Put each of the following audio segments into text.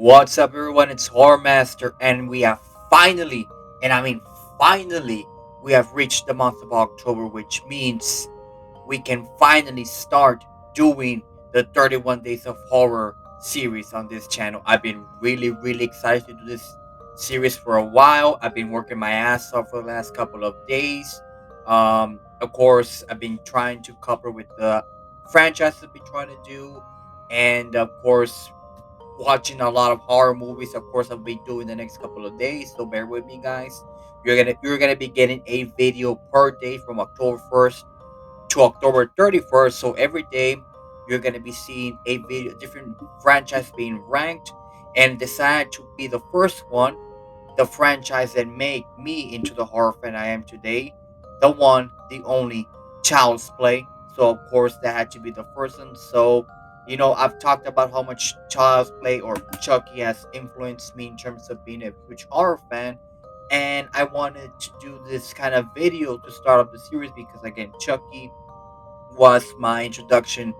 What's up, everyone? It's Horror Master, and we have finally, and I mean finally, we have reached the month of October, which means we can finally start doing the 31 Days of Horror series on this channel. I've been really excited to do this series for a while. I've been working my ass off for the last couple of days. Of course, I've been trying to cover with the franchise I've been trying to do, and of course watching a lot of horror movies. Of course, I'll be doing the next couple of days, so bear with me, guys. You're gonna be getting a video per day from October 1st to October 31st. So every day you're gonna be seeing a video, different franchise being ranked, and decide to be the first one, the franchise that made me into the horror fan I am today, the one, the only Child's Play. So of course that had to be the first one. So I've talked about how much Child's Play or Chucky has influenced me in terms of being a huge horror fan, and I wanted to do this kind of video to start up the series because again, Chucky was my introduction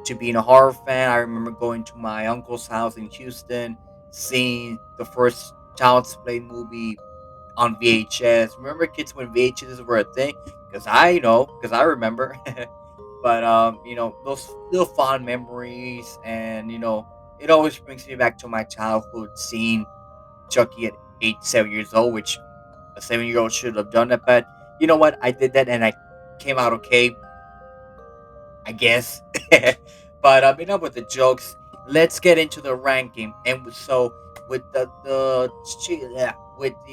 to being a horror fan. I remember going to my uncle's house in Houston, seeing the first Child's Play movie on VHS. Remember, kids, when VHS were a thing? Because I remember. But those little fond memories, and it always brings me back to my childhood, seeing Chucky at 7 years old, which a 7-year old should have done it. But you know what? I did that, and I came out okay, I guess. But enough with the jokes. Let's get into the ranking. And so with with the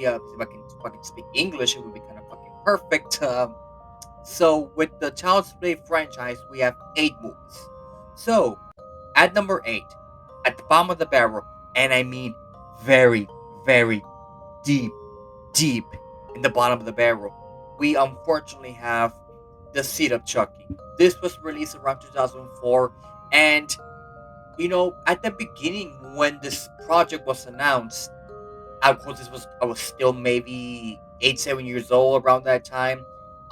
if I can fucking speak English, it would be kind of fucking perfect. So with the Child's Play franchise, we have 8 movies. So at number 8, at the bottom of the barrel, and I mean very, very deep, deep in the bottom of the barrel, we unfortunately have the Seed of Chucky. This was released around 2004, and at the beginning when this project was announced, of course, I was still maybe 7 years old around that time.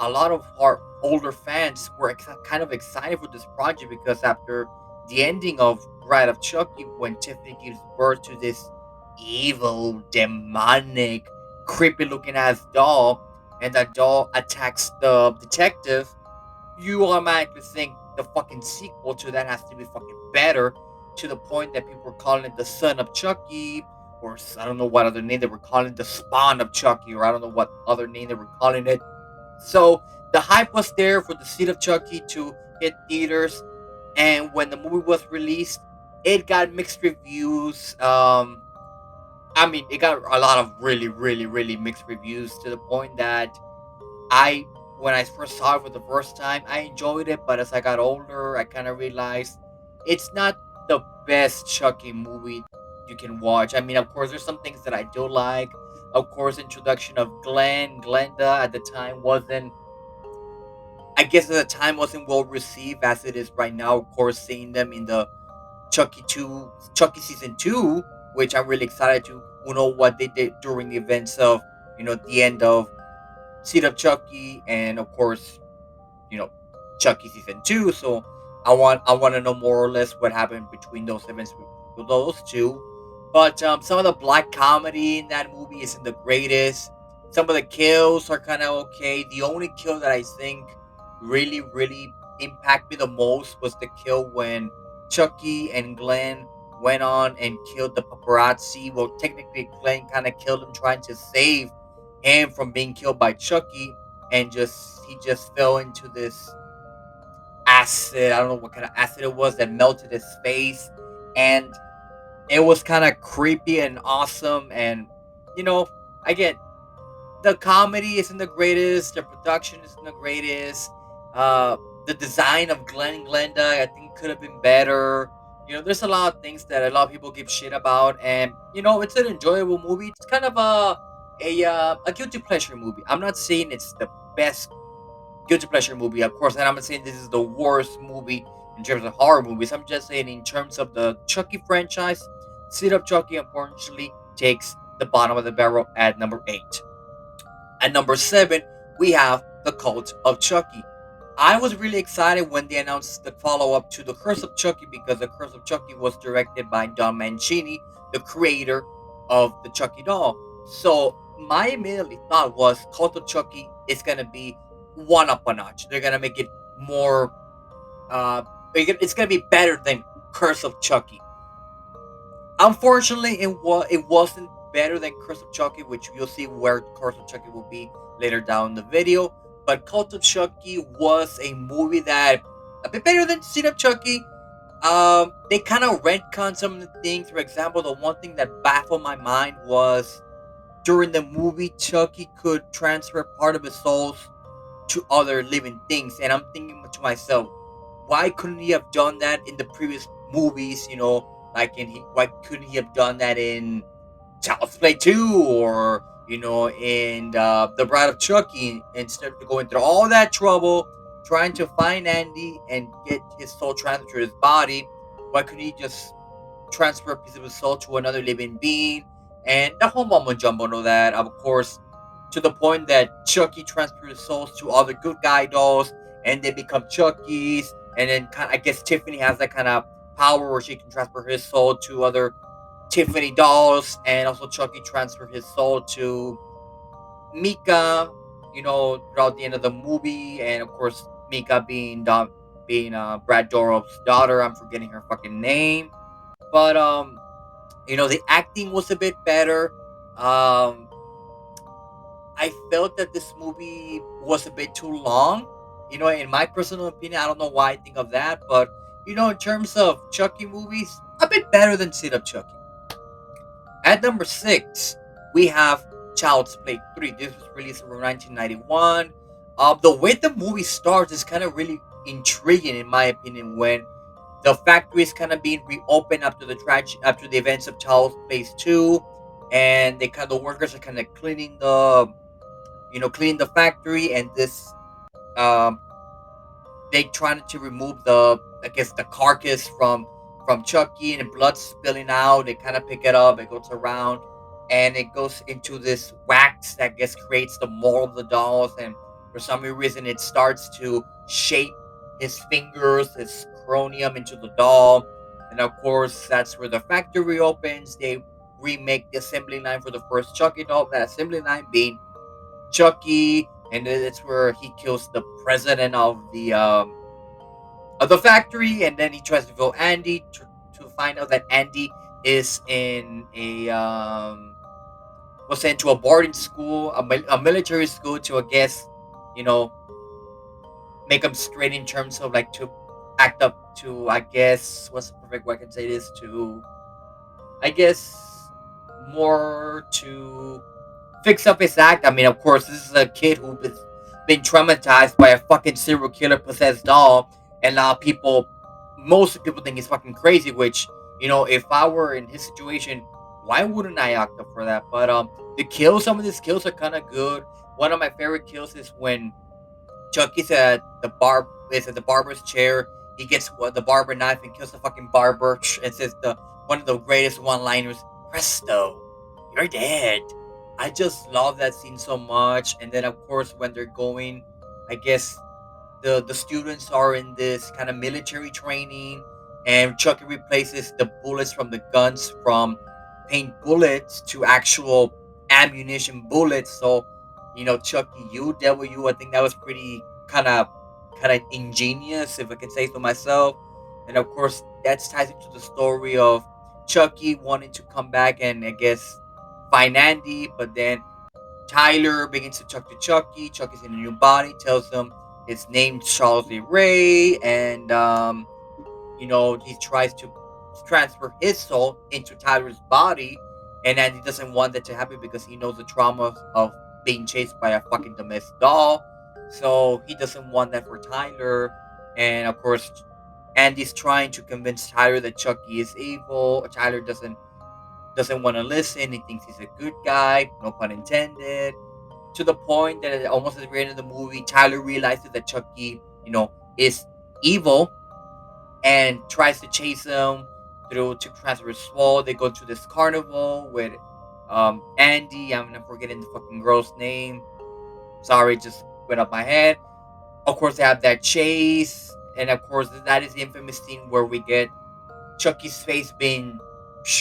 A lot of our older fans were kind of excited for this project because after the ending of Bride of Chucky, when Tiffany gives birth to this evil, demonic, creepy-looking ass doll, and that doll attacks the detective, you automatically think the fucking sequel to that has to be fucking better, to the point that people were calling it the Son of Chucky, or I don't know what other name they were calling it, the Spawn of Chucky, or I don't know what other name they were calling it. So the hype was there for the Seed of Chucky to hit theaters, and when the movie was released, it got mixed reviews. I mean, it got a lot of really mixed reviews, to the point that I when I first saw it for the first time, I enjoyed it, but as I got older, I kind of realized it's not the best Chucky movie you can watch. I mean, of course, there's some things that I do like. Of course, introduction of Glenda at the time wasn't. I guess at the time wasn't well received as it is right now. Of course, seeing them in the Chucky season 2, which I'm really excited to know what they did during the events of the end of Seed of Chucky, and of course, you know, Chucky season 2. So I want to know more or less what happened between those events with those two. But some of the black comedy in that movie isn't the greatest. Some of the kills are kind of okay. The only kill that I think really impacted me the most was the kill when Chucky and Glenn went on and killed the paparazzi. Well, technically, Glenn kind of killed him trying to save him from being killed by Chucky, and he just fell into this acid. I don't know what kind of acid it was that melted his face, and it was kind of creepy and awesome. And you know, again, the comedy isn't the greatest, the production isn't the greatest. Uh, the design of Glenn and Glenda, I think, could have been better. There's a lot of things that a lot of people give shit about, and it's an enjoyable movie. It's kind of a guilty pleasure movie. I'm not saying it's the best guilty pleasure movie, of course, and I'm not saying this is the worst movie in terms of horror movies. I'm just saying in terms of the Chucky franchise, Seed of Chucky unfortunately takes the bottom of the barrel at number 8. At number 7, we have the Cult of Chucky. I was really excited when they announced the follow up to The Curse of Chucky because The Curse of Chucky was directed by Don Mancini, the creator of the Chucky doll. So my immediately thought was Cult of Chucky is gonna be one up a notch. They're gonna make it more. Uh, it's gonna be better than Curse of Chucky. Unfortunately, it wasn't better than Curse of Chucky, which you'll see where Curse of Chucky will be later down in the video. But Cult of Chucky was a movie that a bit better than Seed of Chucky. They kind of retcon some of the things. For example, the one thing that baffled my mind was during the movie, Chucky could transfer part of his soul to other living things. And I'm thinking to myself, why couldn't he have done that in the previous movies? Why couldn't he have done that in Child's Play 2 or in the Bride of Chucky instead of going through all that trouble trying to find Andy and get his soul transferred to his body? Why couldn't he just transfer a piece of his soul to another living being? And the whole mumbo jumbo know that, of course, to the point that Chucky transfers his souls to other good guy dolls and they become Chucky's. And then I guess Tiffany has that kind of power where she can transfer his soul to other Tiffany dolls, and also Chucky transferred his soul to Mika, throughout the end of the movie, and of course Mika being Brad Dourif's daughter. I'm forgetting her fucking name, but the acting was a bit better. Um, I felt that this movie was a bit too long. In my personal opinion, I don't know why I think of that, but in terms of Chucky movies, a bit better than Seed of Chucky. At number 6, we have Child's Play 3. This was released in 1991. The way the movie starts is kind of really intriguing, in my opinion, when the factory is kind of being reopened after the events of Child's Play 2, and the workers are kind of cleaning the factory, and this um, they trying to remove I guess the carcass from Chucky, and the blood spilling out. They kind of pick it up, it goes around, and it goes into this wax that I guess creates the mold of the dolls. And for some reason it starts to shape his fingers, his cranium into the doll. And of course that's where the factory opens. They remake the assembly line for the first Chucky doll, that assembly line being Chucky, and then it's where he kills the president of the factory, and then he tries to kill Andy to find out that Andy is in was sent to a boarding school, a military school to, I guess, you know, make him straight in terms of like to act up to, I guess, what's the perfect way I can say this, to, I guess, more to fix up his act. I mean, of course, this is a kid who has been traumatized by a fucking serial killer possessed doll, and most people think he's fucking crazy. Which, if I were in his situation, why wouldn't I act up for that? But some of these kills are kind of good. One of my favorite kills is when Chucky's at the barber's chair. He gets the barber knife and kills the fucking barber. And says the one of the greatest one-liners, "Presto, you're dead." I just love that scene so much. And then of course when they're going, I guess the students are in this kind of military training, and Chucky replaces the bullets from the guns from paint bullets to actual ammunition bullets. So, Chucky, you devil you. I think that was pretty kind of ingenious, if I can say so myself. And of course that ties into the story of Chucky wanting to come back and, I guess, find Andy, but then Tyler begins to talk to Chucky. Chucky's in a new body, tells him his name's Charles Lee Ray, and he tries to transfer his soul into Tyler's body, and Andy doesn't want that to happen because he knows the trauma of being chased by a fucking domestic doll. So he doesn't want that for Tyler, and of course, Andy's trying to convince Tyler that Chucky is evil. Tyler doesn't want to listen. He thinks he's a good guy, no pun intended. To the point that almost at the end of the movie, Tyler realizes that Chucky, is evil and tries to chase him through to transfer his soul. They go to this carnival with Andy. I'm not forgetting the fucking girl's name. Sorry, just went up my head. Of course, they have that chase, and of course, that is the infamous scene where we get Chucky's face being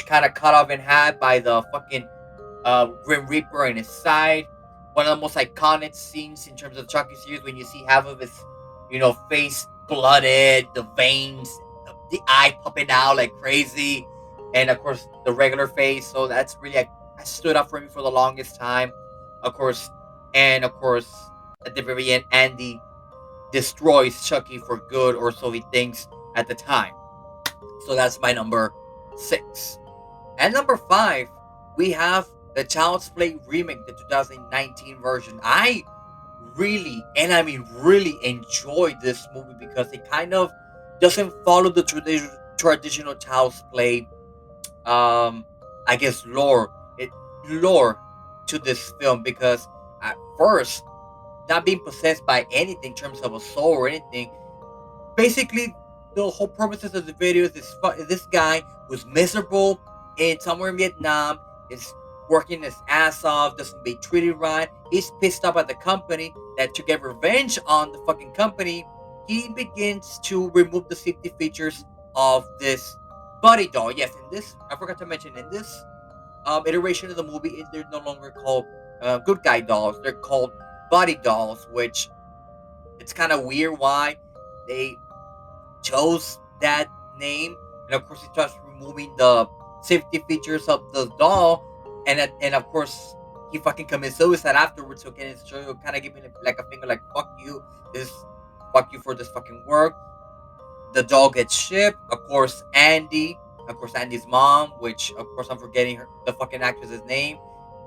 kind of cut off in half by the fucking Grim Reaper in his side. One of the most iconic scenes in terms of Chucky series when you see half of his, face blooded, the veins, the eye popping out like crazy, and of course the regular face. So that's really I stood up for me for the longest time. Of course, and of course at the very end, Andy destroys Chucky for good, or so he thinks at the time. So that's my number 6. And number 5, we have the Child's Play remake, the 2019 version. I really, and I mean really enjoyed this movie because it kind of doesn't follow the traditional Child's Play, um, I guess, lore to this film, because at first, not being possessed by anything in terms of a soul or anything, basically the whole purposes of the video is this guy who's miserable in somewhere in Vietnam, is working his ass off, doesn't be treated right. He's pissed off at the company that to get revenge on the fucking company, he begins to remove the safety features of this buddy doll. Yes, in this, I forgot to mention, in this iteration of the movie, they're no longer called good guy dolls. They're called buddy dolls, which it's kind of weird why they chose that name, and of course he starts removing the safety features of the doll, and of course he fucking commits suicide afterwards. So can show you, kind of giving it like a finger, like fuck you, this fuck you for this fucking work. The doll gets shipped. Of course, Andy's mom, which of course I'm forgetting the fucking actress's name.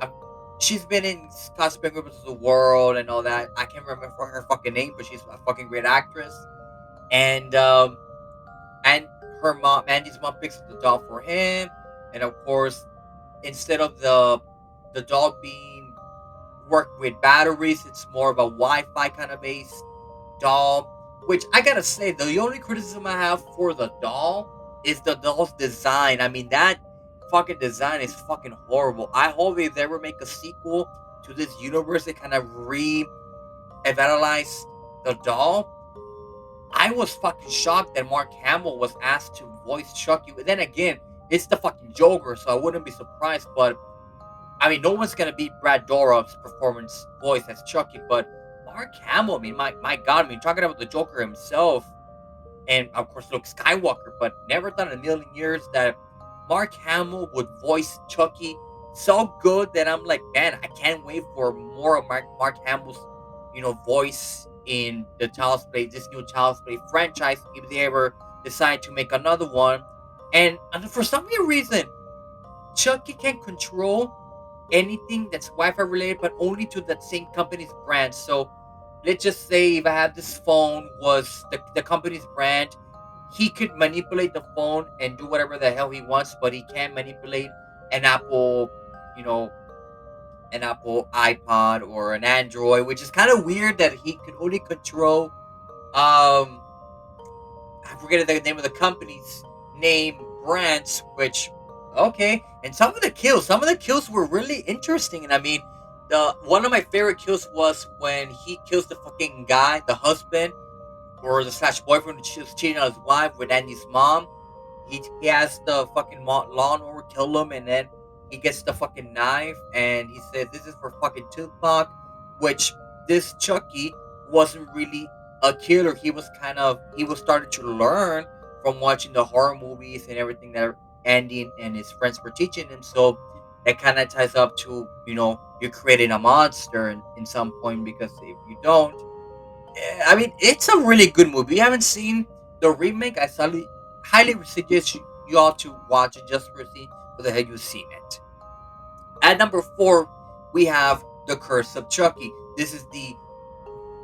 Um, she's been in Cosplay Groups of the World and all that. I can't remember her fucking name, but she's a fucking great actress. And and her mom, Andy's mom, picks up the doll for him, and of course, instead of the doll being worked with batteries, it's more of a Wi-Fi kind of based doll. Which I gotta say, the only criticism I have for the doll is the doll's design. I mean, that fucking design is fucking horrible. I hope if they ever make a sequel to this universe, they kind of revitalize the doll. I was fucking shocked that Mark Hamill was asked to voice Chucky. But then again, it's the fucking Joker, so I wouldn't be surprised. But I mean, no one's gonna beat Brad Dourif's performance voice as Chucky. But Mark Hamill, I mean, my God, I mean, talking about the Joker himself, and of course Luke Skywalker, but never thought in a million years that Mark Hamill would voice Chucky so good that I'm like, man, I can't wait for more of Mark Hamill's, voice in the Child's Play, this new Child's Play franchise, if they ever decide to make another one. And for some weird reason, Chucky can control anything that's Wi-Fi related, but only to that same company's brand. So let's just say if I have this phone was the company's brand, he could manipulate the phone and do whatever the hell he wants, but he can't manipulate an Apple, you know, an Apple iPod or an Android, which is kind of weird that he could only control I forget the name of the company's name brands, which okay. And some of the kills were really interesting. And I mean, the one of my favorite kills was when he kills the fucking guy, the husband or the slash boyfriend who was cheating on his wife with Andy's mom. He has the fucking lawnmower kill him, and then he gets the fucking knife, and he says, "This is for fucking Tupac," which this Chucky wasn't really a killer. He was starting to learn from watching the horror movies and everything that Andy and his friends were teaching him. So that kind of ties up to you're creating a monster in some point, because if you don't, I mean, it's a really good movie. You haven't seen the remake? I highly suggest you all to watch it just for see for the hell you've seen it. At number 4, we have The Curse of Chucky. This is the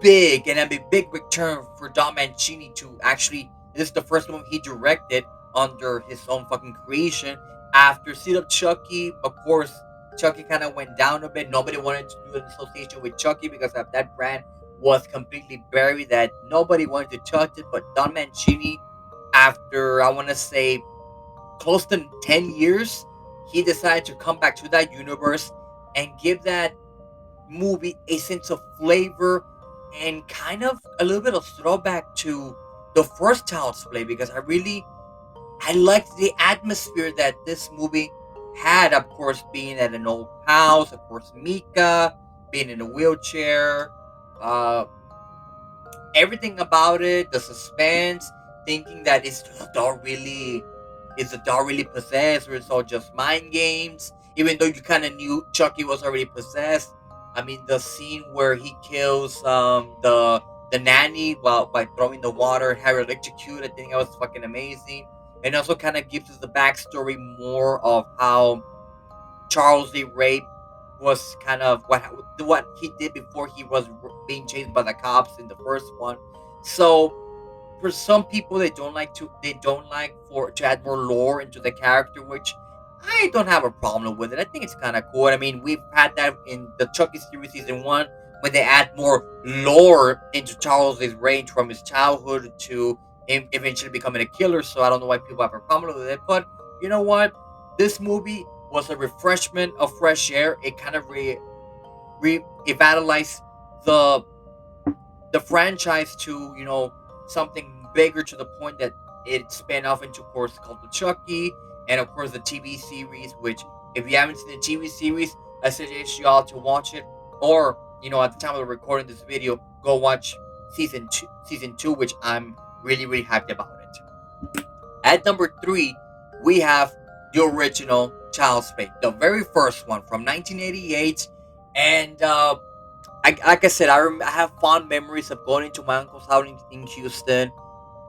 big return for Don Mancini to actually. This is the first one he directed under his own fucking creation. After Seed of Chucky, of course, Chucky kind of went down a bit. Nobody wanted to do an association with Chucky because of that brand was completely buried. That nobody wanted to touch it. But Don Mancini, after I want to say close to 10 years, he decided to come back to that universe and give that movie a sense of flavor and kind of a little bit of throwback to the first Child's Play, because I liked the atmosphere that this movie had. Of course, being at an old house, of course, Mika being in a wheelchair, uh, everything about it, the suspense, thinking that is the doll really possessed, or it's all just mind games. Even though you kind of knew Chucky was already possessed. I mean, the scene where he kills the nanny while by throwing the water and have her electrocuted, I think that was fucking amazing. And also kind of gives us the backstory more of how Charles Lee Rape was kind of what he did before he was being chased by the cops in the first one. So for some people, they don't like for to add more lore into the character, which I don't have a problem with it. I think it's kind of cool. I mean, we've had that in the Chucky series season one, when they add more lore into Charles's range from his childhood to him eventually becoming a killer. So I don't know why people have a problem with it. But you know what? This movie was a refreshment of fresh air. It kind of revitalized the the franchise to, something bigger, to the point that it spun off into, of course, Cult of Chucky, and of course the TV series. Which, if you haven't seen the TV series, I suggest you all to watch it. Or, at the time of recording this video, go watch season two, which I'm really really happy about it. At number three, we have the original Child's Play, the very first one from 1988, and like I said, I have fond memories of going to my uncle's house in Houston,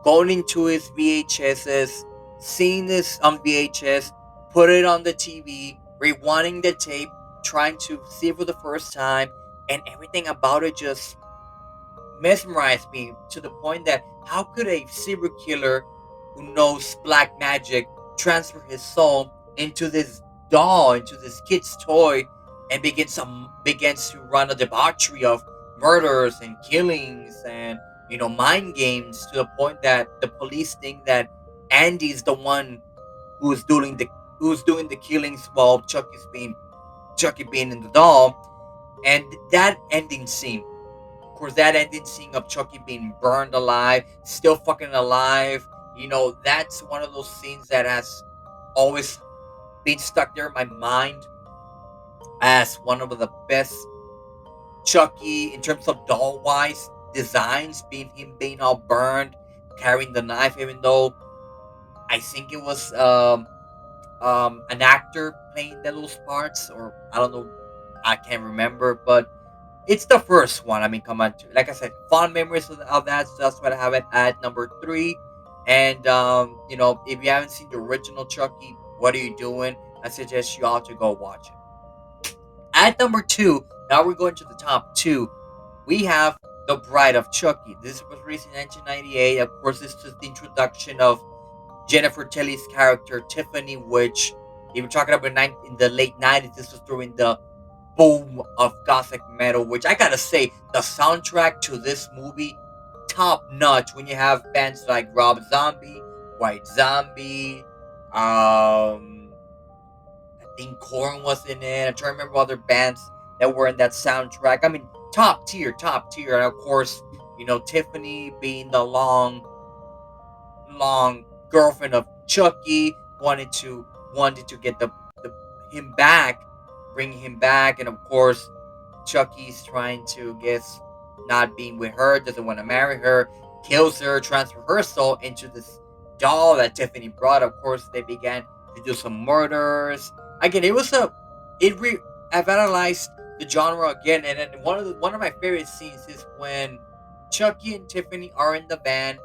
going into his VHSs, seeing this on VHS, put it on the TV, rewinding the tape, trying to see it for the first time, and everything about it just mesmerized me, to the point that how could a serial killer who knows black magic transfer his soul into this doll, into this kid's toy, and begins to run a debauchery of murders and killings and, mind games, to the point that the police think that Andy's the one who's doing the who's doing the killings, while Chucky being in the doll. And that ending scene, of course, that ending scene of Chucky being burned alive, still fucking alive. That's one of those scenes that has always been stuck there in my mind as one of the best Chucky in terms of doll wise designs. Being him being all burned, carrying the knife, even though I think it was an actor playing those parts, or I don't know, I can't remember, but it's the first one. I mean, come on, like I said, fond memories of that. So that's what I have it at number three. And if you haven't seen the original Chucky, what are you doing? I suggest you all to go watch it. At number two, now we're going to the top two. We have The Bride of Chucky. This was released in 1998. Of course, this is the introduction of Jennifer Tilly's character Tiffany, which, if you're talking about in the late 90s, this was during the boom of gothic metal. Which, I gotta say, the soundtrack to this movie, top notch. When you have bands like Rob Zombie, White Zombie, I think Korn was in it. I'm trying to remember other bands that were in that soundtrack. I mean, top tier, top tier. And of course, Tiffany being the long girlfriend of Chucky, wanted to get the him back, bring him back. And of course, Chucky's trying to guess, not being with her, doesn't want to marry her, kills her, transfer her soul into this doll that Tiffany brought. Of course, they began to do some murders. Again, it revitalized the genre again. And then one of my favorite scenes is when Chucky and Tiffany are in the van,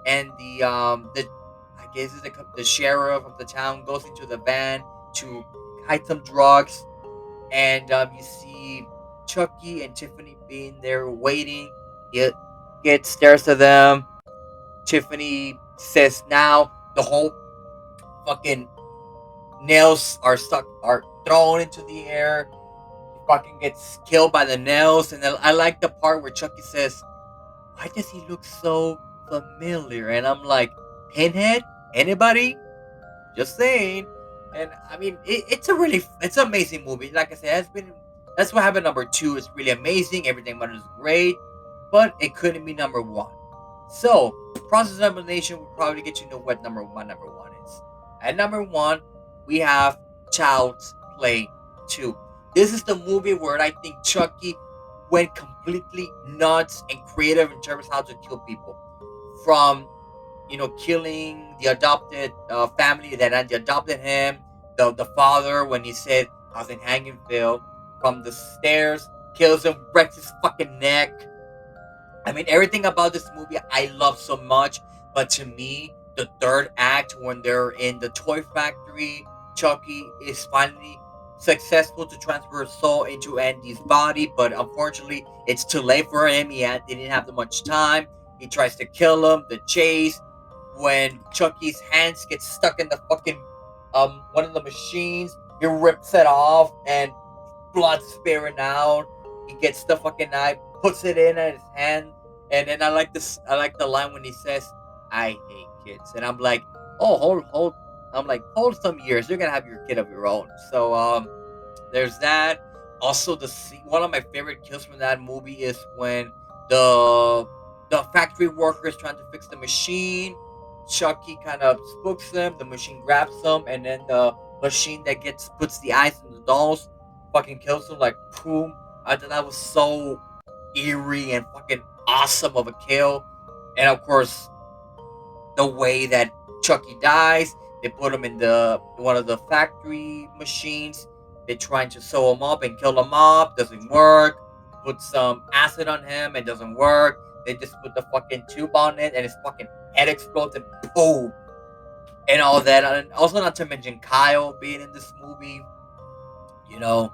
and the I guess it's the sheriff of the town goes into the van to hide some drugs, and you see Chucky and Tiffany being there waiting. It stares to them. Tiffany says, "Now the whole fucking nails are thrown into the air." He fucking gets killed by the nails, and then I like the part where Chucky says, "Why does he look so familiar?" And I'm like, "Pinhead? Anybody?" Just saying. And I mean, it's an amazing movie. Like I said, that's what happened number two. It's really amazing. Everything about it is great. but it couldn't be number one. So, process elimination will probably get you know what number one is. At number one, we have Child's Play 2. This is the movie where I think Chucky went completely nuts and creative in terms of how to kill people. From killing the adopted family that had adopted him, the father when he said I was in Hangingville from the stairs, kills him, breaks his fucking neck. I mean, everything about this movie I love so much, but to me, the third act when they're in the toy factory, Chucky is finally successful to transfer his soul into Andy's body, but unfortunately, it's too late for him. He didn't have that much time. He tries to kill him. The chase when Chucky's hands get stuck in the fucking one of the machines, he rips it off and blood sparing out. He gets the fucking knife, puts it in at his hand, and then I like this. I like the line when he says, "I hate kids," and I'm like, "Oh, hold." I'm like, "Hold some years. You're gonna have your kid of your own." So there's that. Also, one of my favorite kills from that movie is when the the factory worker is trying to fix the machine. Chucky kind of spooks them. The machine grabs them, and then the machine that gets puts the eyes in the dolls fucking kills them. Like boom! I thought that was so eerie and fucking awesome of a kill. And of course, the way that Chucky dies. They put him in the one of the factory machines. They're trying to sew him up and kill him off. Doesn't work. Put some acid on him. It doesn't work. They just put the fucking tube on it, and his fucking head explodes and boom, and all that. And also, not to mention Kyle being in this movie. You know,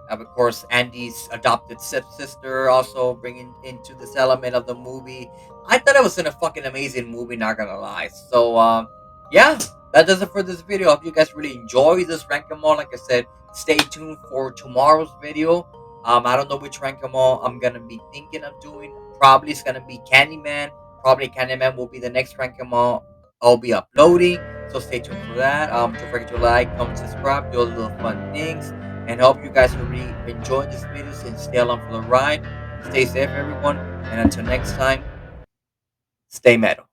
of course, Andy's adopted stepsister also bringing into this element of the movie. I thought it was a fucking amazing movie, not gonna lie. So, yeah, that does it for this video. Hope you guys really enjoy this rank 'em all. Like I said, stay tuned for tomorrow's video. I don't know which rank 'em all I'm gonna be thinking of doing. Probably it's gonna be Candyman. Probably Candyman will be the next rank 'em all I'll be uploading. So stay tuned for that. Don't forget to like, comment, subscribe, do all the little fun things and hope you guys will really enjoy this video and stay along for the ride. Stay safe, everyone, and until next time, stay metal.